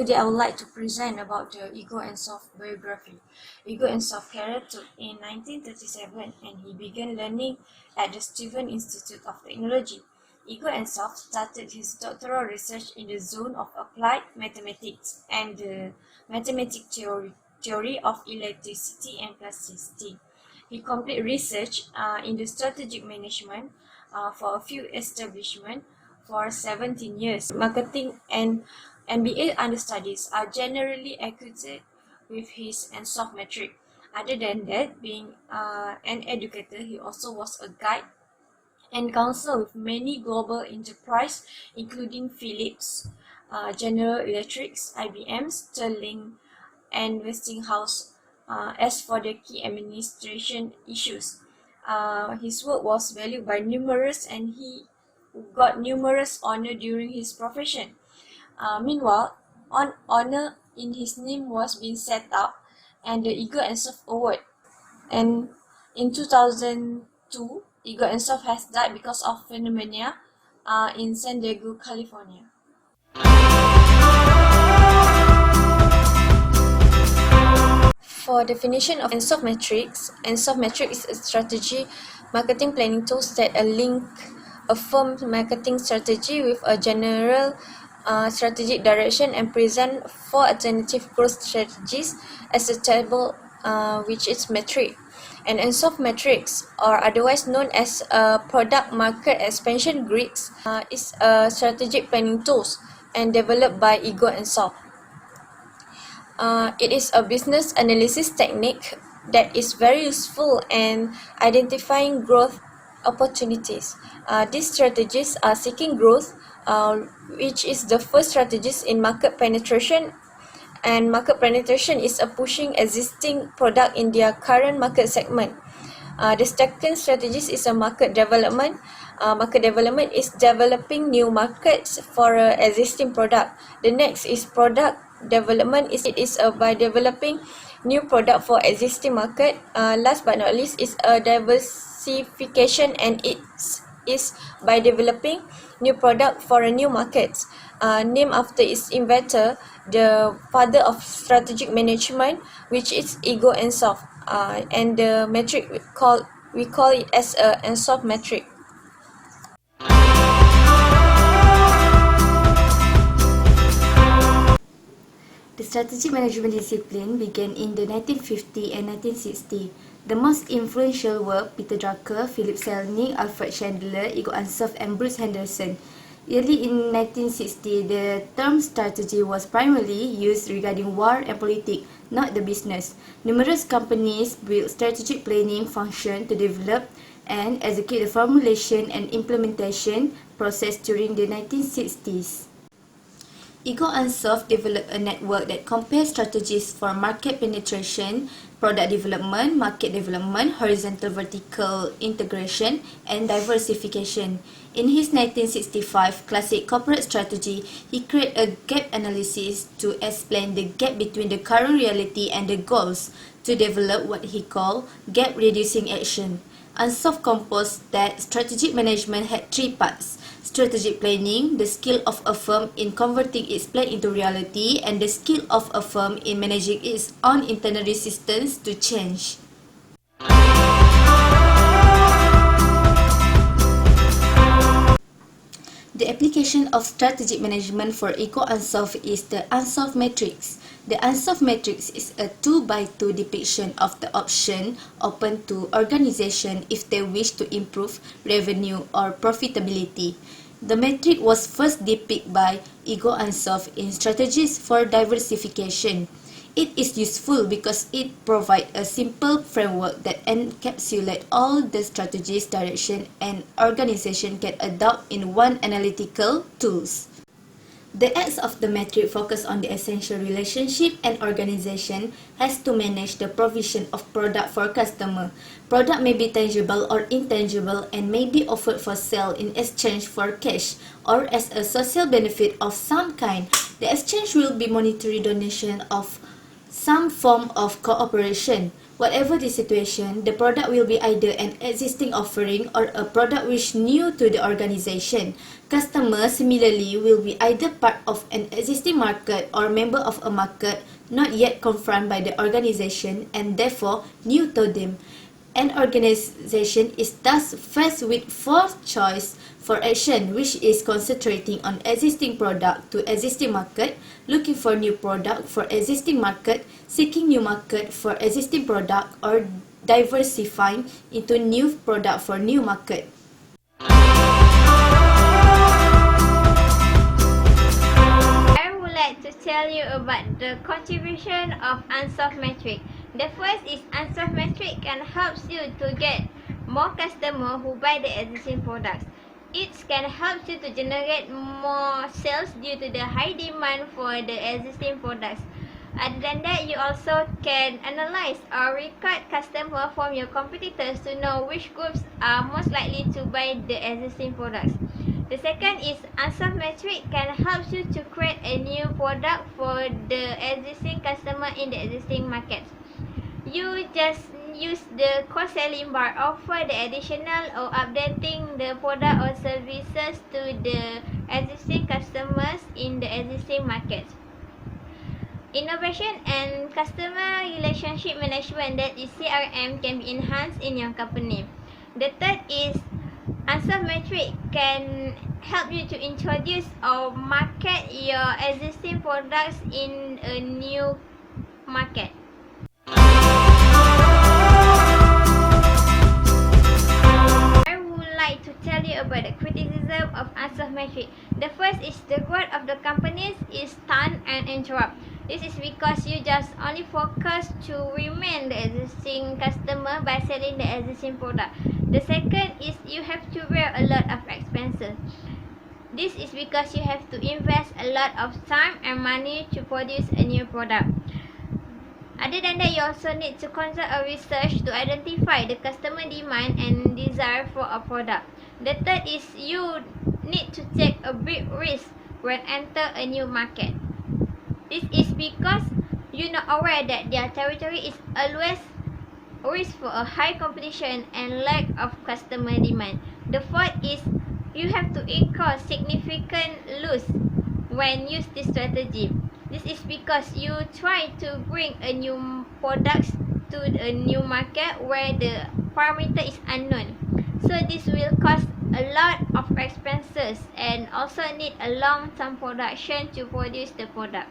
Today I would like to present about the Igor Ansoff biography. Igor Ansoff career took in 1937 and he began learning at the Stephen Institute of Technology. Igor Ansoff started his doctoral research in the zone of applied mathematics and the mathematical theory of electricity and plasticity. He completed research in the strategic management for a few establishments for 17 years. Marketing and MBA understudies are generally accredited with his Ansoff metric. Other than that, being an educator, he also was a guide and counsel with many global enterprises, including Philips, General Electric, IBM, Sterling, and Westinghouse. As for the key administration issues, his work was valued by numerous and he got numerous honor during his profession. Meanwhile, an honor in his name was being set up and the Igor Ansoff Award. And in 2002, Igor Ansoff has died because of pneumonia in San Diego, California. For definition of Ansoff metrics is a strategy marketing planning tools that link a firm's marketing strategy with a general strategic direction and present 4 alternative growth strategies as a table which is metric. And Ansoff metrics, or otherwise known as product market expansion grids, is a strategic planning tools and developed by Igor Ansoff. It is a business analysis technique that is very useful in identifying growth opportunities. These strategies are seeking growth, which is the first strategies in market penetration, and market penetration is a pushing existing product in their current market segment. The second strategies is a market development. Market development is developing new markets for an existing product. The next is product development. It is by developing new product for existing market. Last but not least is a diversification, and it is by developing new product for a new markets. Named after its inventor, the father of strategic management, which is Igor Ansoff, and the metric we call it as a Ansoff metric. The strategic management discipline began in the 1950 and 1960. The most influential were Peter Drucker, Philip Selznick, Alfred Chandler, Igor Ansoff, and Bruce Henderson. Early in 1960, the term strategy was primarily used regarding war and politics, not the business. Numerous companies built strategic planning function to develop and execute the formulation and implementation process during the 1960s. Igor Ansoff developed a network that compares strategies for market penetration, product development, market development, horizontal vertical integration, and diversification. In his 1965 classic corporate strategy, he created a gap analysis to explain the gap between the current reality and the goals to develop what he called gap reducing action. Ansoff composed that strategic management had 3 parts: strategic planning, the skill of a firm in converting its plan into reality, and the skill of a firm in managing its own internal resistance to change. The application of strategic management for Igor Ansoff is the Ansoff matrix. The Ansoff matrix is a 2x2 depiction of the option open to organization if they wish to improve revenue or profitability. The metric was first depicted by Igor Ansoff in Strategies for Diversification. It is useful because it provides a simple framework that encapsulates all the strategies, direction, and organization can adopt in one analytical tools. The acts of the metric focus on the essential relationship an organization has to manage the provision of product for customer. Product may be tangible or intangible and may be offered for sale in exchange for cash or as a social benefit of some kind. The exchange will be monetary donation of some form of cooperation. Whatever the situation, the product will be either an existing offering or a product which new to the organization. Customers similarly will be either part of an existing market or member of a market not yet confirmed by the organization and therefore new to them. An organization is thus faced with four choice for action, which is concentrating on existing product to existing market, looking for new product for existing market, seeking new market for existing product, or diversifying into new product for new market. I would like to tell you about the contribution of Ansoff metric. The first is Ansoff metric can help you to get more customers who buy the existing products. It can help you to generate more sales due to the high demand for the existing products. Other than that, you also can analyze or record customers from your competitors to know which groups are most likely to buy the existing products. The second is Ansoff metric can help you to create a new product for the existing customer in the existing markets. You just use the cross-selling bar, offer the additional or updating the product or services to the existing customers in the existing markets. Innovation and customer relationship management, that is CRM, can be enhanced in your company. The third is Ansoff metric can help you to introduce or market your existing products in a new market. I would like to tell you about the criticism of Ansoff metric. The first is the growth of the companies is stunned and interrupt. This is because you just only focus to remain the existing customer by selling the existing product. The second is you have to bear a lot of expenses. This is because you have to invest a lot of time and money to produce a new product. Other than that, you also need to conduct a research to identify the customer demand and desire for a product. The third is you need to take a big risk when enter a new market. This is because you're not aware that their territory is always risk for a high competition and lack of customer demand. The fourth is you have to incur significant loss when use this strategy. This is because you try to bring a new product to a new market where the parameter is unknown. So this will cost a lot of expenses and also need a long-term production to produce the product.